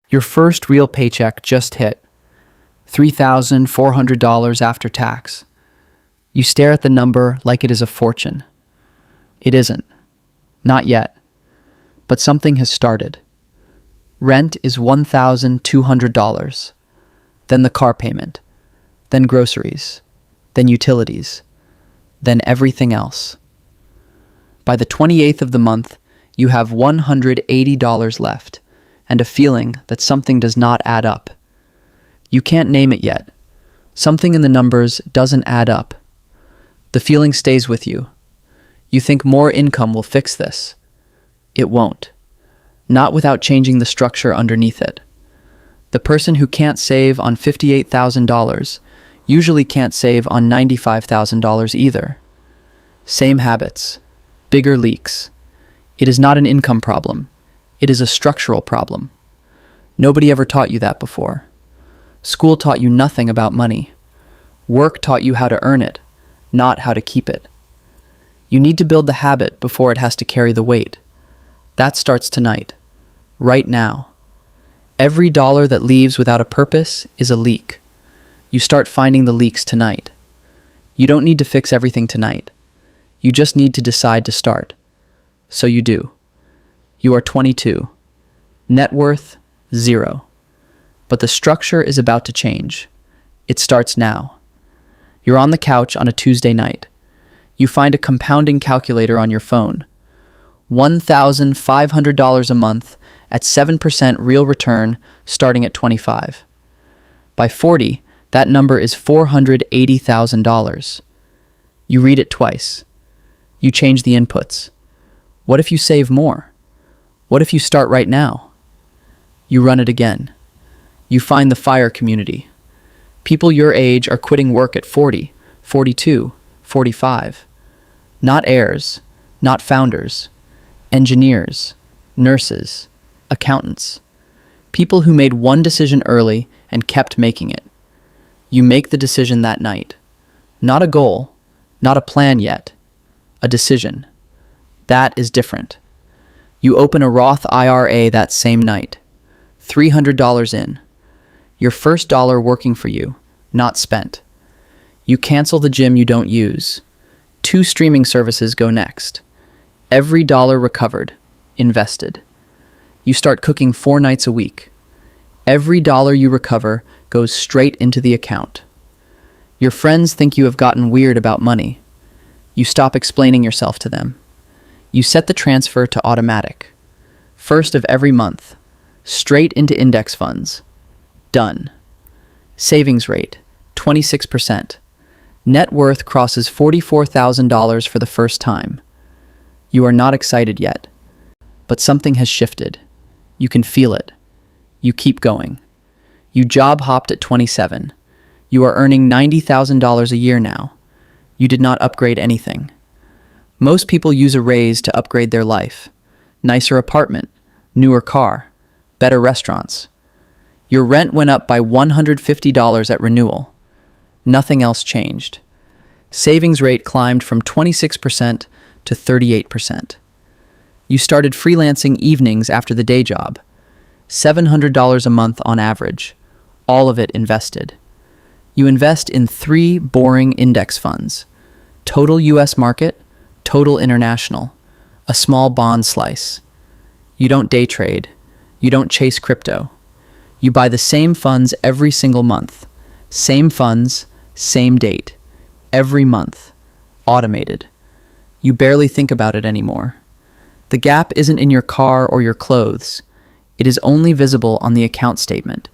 Your first real paycheck just hit, $3,400 after tax. You stare at the number like it is a fortune. It isn't. Not yet. But something has started. Rent is $1,200. Then the car payment. Then groceries. Then utilities. Then everything else. By the 28th of the month, you have $180 left, and a feeling that something does not add up. You can't name it yet. Something in the numbers doesn't add up. The feeling stays with you. You think more income will fix this. It won't. Not without changing the structure underneath it. The person who can't save on $58,000 usually can't save on $95,000 either. Same habits. Bigger leaks. It is not an income problem. It is a structural problem. Nobody ever taught you that before. School taught you nothing about money. Work taught you how to earn it, not how to keep it. You need to build the habit before it has to carry the weight. That starts tonight, right now. Every dollar that leaves without a purpose is a leak. You start finding the leaks tonight. You don't need to fix everything tonight. You just need to decide to start. So you do. You are 22. Net worth, 0. But the structure is about to change. It starts now. You're on the couch on a Tuesday night. You find a compounding calculator on your phone. $1,500 a month at 7% real return starting at 25. By 40, that number is $480,000. You read it twice. You change the inputs. What if you save more? What if you start right now? You run it again. You find the FIRE community. People your age are quitting work at 40, 42, 45. Not heirs, not founders. Engineers, nurses, accountants. People who made one decision early and kept making it. You make the decision that night. Not a goal, not a plan yet. A decision. That is different. You open a Roth IRA that same night. $300 in. Your first dollar working for you, not spent. You cancel the gym you don't use. 2 streaming services go next. Every dollar recovered, invested. You start cooking 4 nights a week. Every dollar you recover goes straight into the account. Your friends think you have gotten weird about money. You stop explaining yourself to them. You set the transfer to automatic. First of every month. Straight into index funds. Done. Savings rate, 26%. Net worth crosses $44,000 for the first time. You are not excited yet, but something has shifted. You can feel it. You keep going. You job hopped at 27. You are earning $90,000 a year now. You did not upgrade anything. Most people use a raise to upgrade their life. Nicer apartment, newer car, better restaurants. Your rent went up by $150 at renewal. Nothing else changed. Savings rate climbed from 26% to 38%. You started freelancing evenings after the day job. $700 a month on average. All of it invested. You invest in 3 boring index funds. Total US market, total international, a small bond slice. You don't day trade. You don't chase crypto. You buy the same funds every single month. Same funds, same date. Every month. Automated. You barely think about it anymore. The gap isn't in your car or your clothes. It is only visible on the account statement.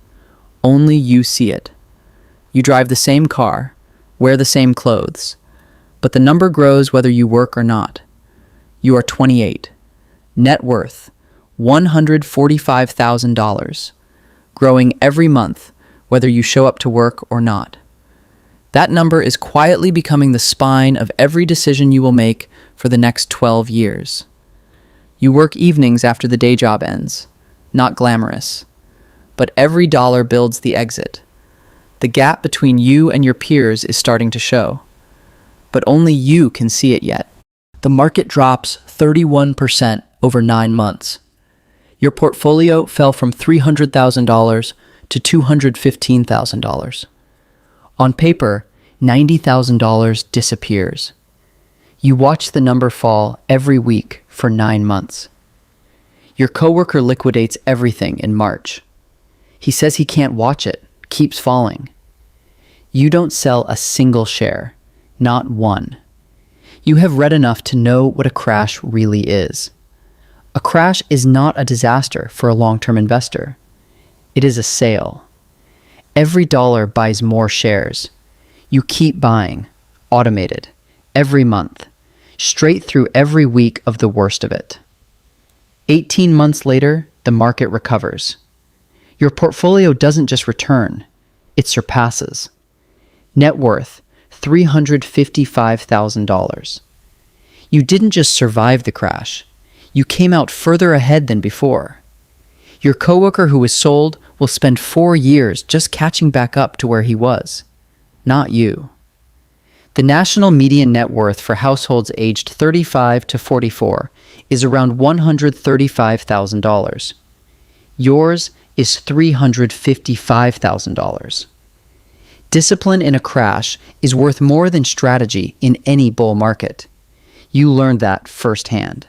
Only you see it. You drive the same car, wear the same clothes, but the number grows whether you work or not. You are 28. Net worth, $145,000. Growing every month, whether you show up to work or not. That number is quietly becoming the spine of every decision you will make for the next 12 years. You work evenings after the day job ends. Not glamorous. But every dollar builds the exit. The gap between you and your peers is starting to show. But only you can see it yet. The market drops 31% over 9 months. Your portfolio fell from $300,000 to $215,000. On paper, $90,000 disappears. You watch the number fall every week for 9 months. Your coworker liquidates everything in March. He says he can't watch it, keeps falling. You don't sell a single share, not one. You have read enough to know what a crash really is. A crash is not a disaster for a long-term investor. It is a sale. Every dollar buys more shares. You keep buying, automated, every month, straight through every week of the worst of it. 18 months later, the market recovers. Your portfolio doesn't just return, it surpasses. Net worth, $355,000. You didn't just survive the crash, you came out further ahead than before. Your coworker who was sold will spend 4 years just catching back up to where he was, not you. The national median net worth for households aged 35 to 44 is around $135,000. Yours is $355,000. Discipline in a crash is worth more than strategy in any bull market. You learned that firsthand.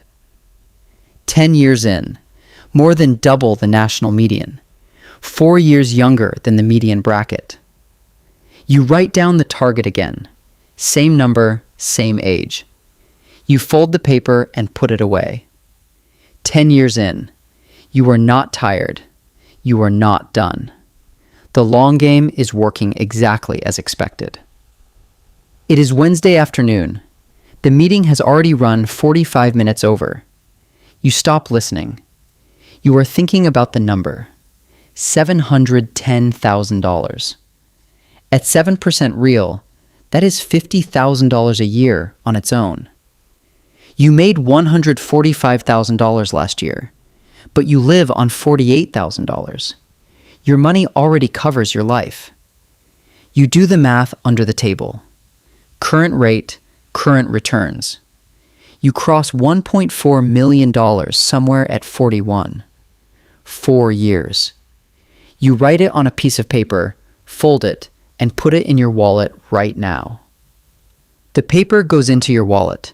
10 years in, more than double the national median, 4 years younger than the median bracket. You write down the target again, same number, same age. You fold the paper and put it away. 10 years in, you are not tired, you are not done. The long game is working exactly as expected. It is Wednesday afternoon. The meeting has already run 45 minutes over. You stop listening. You are thinking about the number, $710,000. At 7% real, that is $50,000 a year on its own. You made $145,000 last year, but you live on $48,000. Your money already covers your life. You do the math under the table. Current rate, current returns. You cross $1.4 million somewhere at 41. 4 years. You write it on a piece of paper, fold it, and put it in your wallet right now. The paper goes into your wallet.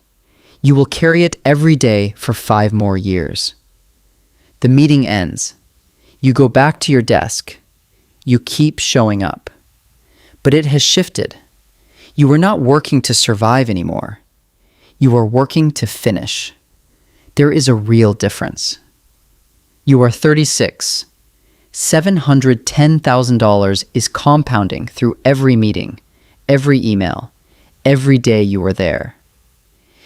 You will carry it every day for 5 more years. The meeting ends. You go back to your desk. You keep showing up. But it has shifted. You are not working to survive anymore. You are working to finish. There is a real difference. You are 36. $710,000 is compounding through every meeting, every email, every day you are there.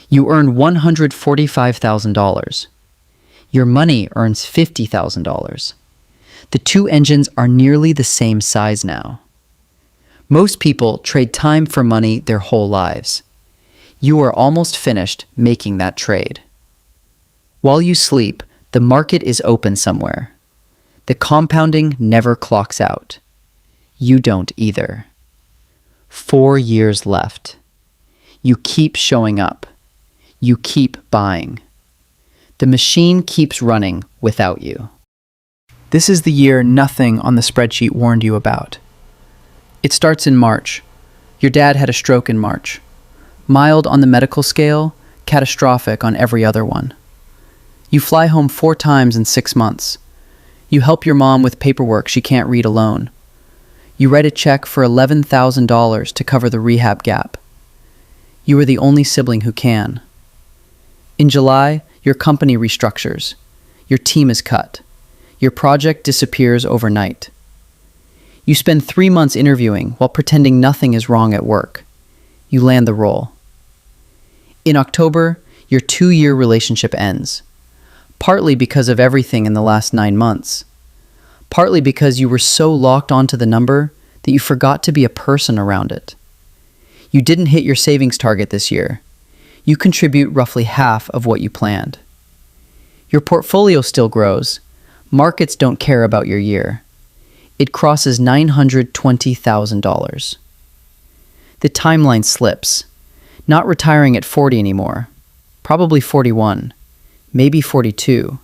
You earn $145,000. Your money earns $50,000. The two engines are nearly the same size now. Most people trade time for money their whole lives. You are almost finished making that trade. While you sleep, the market is open somewhere. The compounding never clocks out. You don't either. 4 years left. You keep showing up. You keep buying. The machine keeps running without you. This is the year nothing on the spreadsheet warned you about. It starts in March. Your dad had a stroke in March. Mild on the medical scale, catastrophic on every other one. You fly home 4 times in 6 months. You help your mom with paperwork she can't read alone. You write a check for $11,000 to cover the rehab gap. You are the only sibling who can. In July, your company restructures. Your team is cut. Your project disappears overnight. You spend 3 months interviewing while pretending nothing is wrong at work. You land the role. In October, your 2-year relationship ends. Partly because of everything in the last 9 months. Partly because you were so locked onto the number that you forgot to be a person around it. You didn't hit your savings target this year. You contribute roughly half of what you planned. Your portfolio still grows. Markets don't care about your year. It crosses $920,000. The timeline slips. Not retiring at 40 anymore. Probably 41. Maybe 42.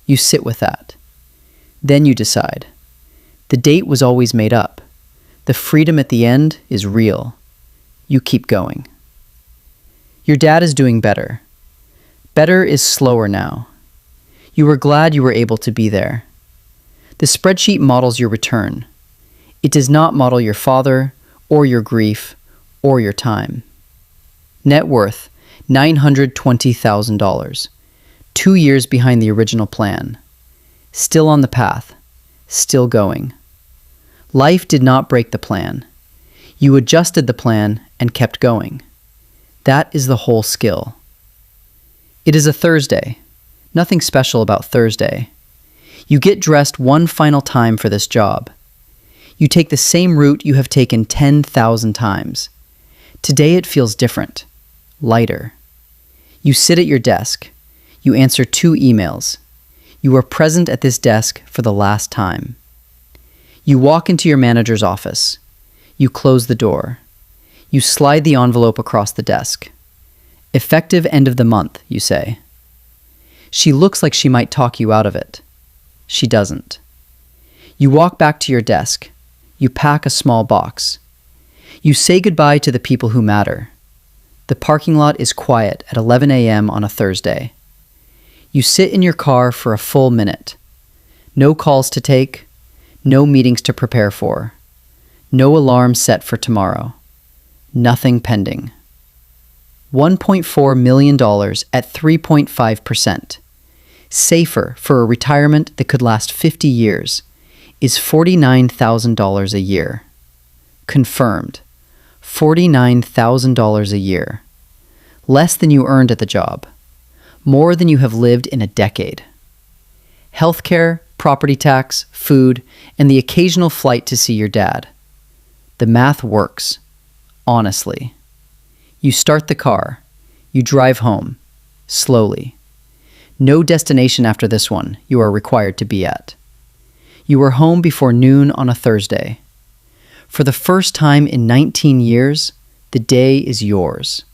You sit with that. Then you decide. The date was always made up. The freedom at the end is real. You keep going. Your dad is doing better. Better is slower now. You were glad you were able to be there. The spreadsheet models your return. It does not model your father, or your grief, or your time. Net worth, $920,000. 2 years behind the original plan. Still on the path. Still going. Life did not break the plan. You adjusted the plan and kept going. That is the whole skill. It is a Thursday. Nothing special about Thursday. You get dressed one final time for this job. You take the same route you have taken 10,000 times. Today it feels different, lighter. You sit at your desk. You answer 2 emails. You are present at this desk for the last time. You walk into your manager's office. You close the door. You slide the envelope across the desk. Effective end of the month, you say. She looks like she might talk you out of it. She doesn't. You walk back to your desk. You pack a small box. You say goodbye to the people who matter. The parking lot is quiet at 11 a.m. on a Thursday. You sit in your car for a full minute. No calls to take. No meetings to prepare for. No alarm set for tomorrow. Nothing pending. $1.4 million at 3.5%. Safer for a retirement that could last 50 years is $49,000 a year. Confirmed. $49,000 a year. Less than you earned at the job. More than you have lived in a decade. Healthcare, property tax, food, and the occasional flight to see your dad. The math works. Honestly. You start the car. You drive home. Slowly. No destination after this one you are required to be at. You are home before noon on a Thursday. For the first time in 19 years, the day is yours.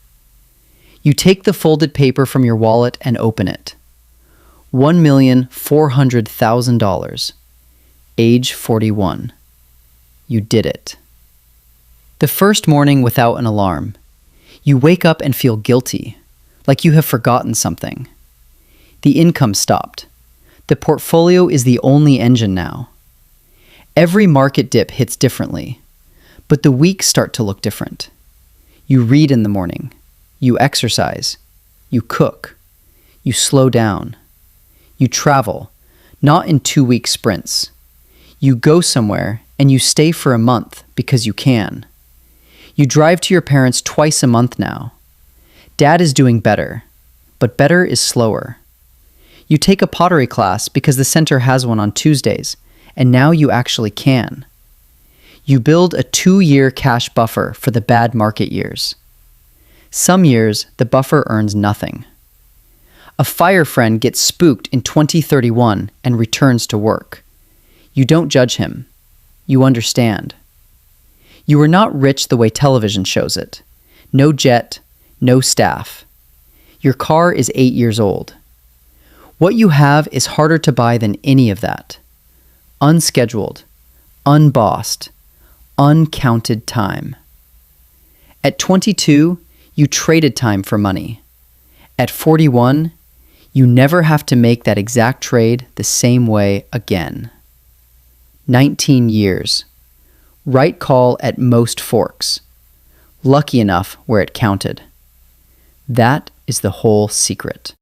You take the folded paper from your wallet and open it. $1,400,000. Age 41. You did it. The first morning without an alarm. You wake up and feel guilty, like you have forgotten something. The income stopped. The portfolio is the only engine now. Every market dip hits differently, but the weeks start to look different. You read in the morning. You exercise. You cook. You slow down. You travel, not in 2-week sprints. You go somewhere and you stay for a month because you can. You drive to your parents twice a month now. Dad is doing better, but better is slower. You take a pottery class because the center has one on Tuesdays, and now you actually can. You build a 2-year cash buffer for the bad market years. Some years, the buffer earns nothing. A fire friend gets spooked in 2031 and returns to work. You don't judge him. You understand. You are not rich the way television shows it. No jet, no staff. Your car is 8 years old. What you have is harder to buy than any of that. Unscheduled, unbossed, uncounted time. At 22, you traded time for money. At 41, you never have to make that exact trade the same way again. 19 years. Right call at most forks. Lucky enough where it counted. That is the whole secret.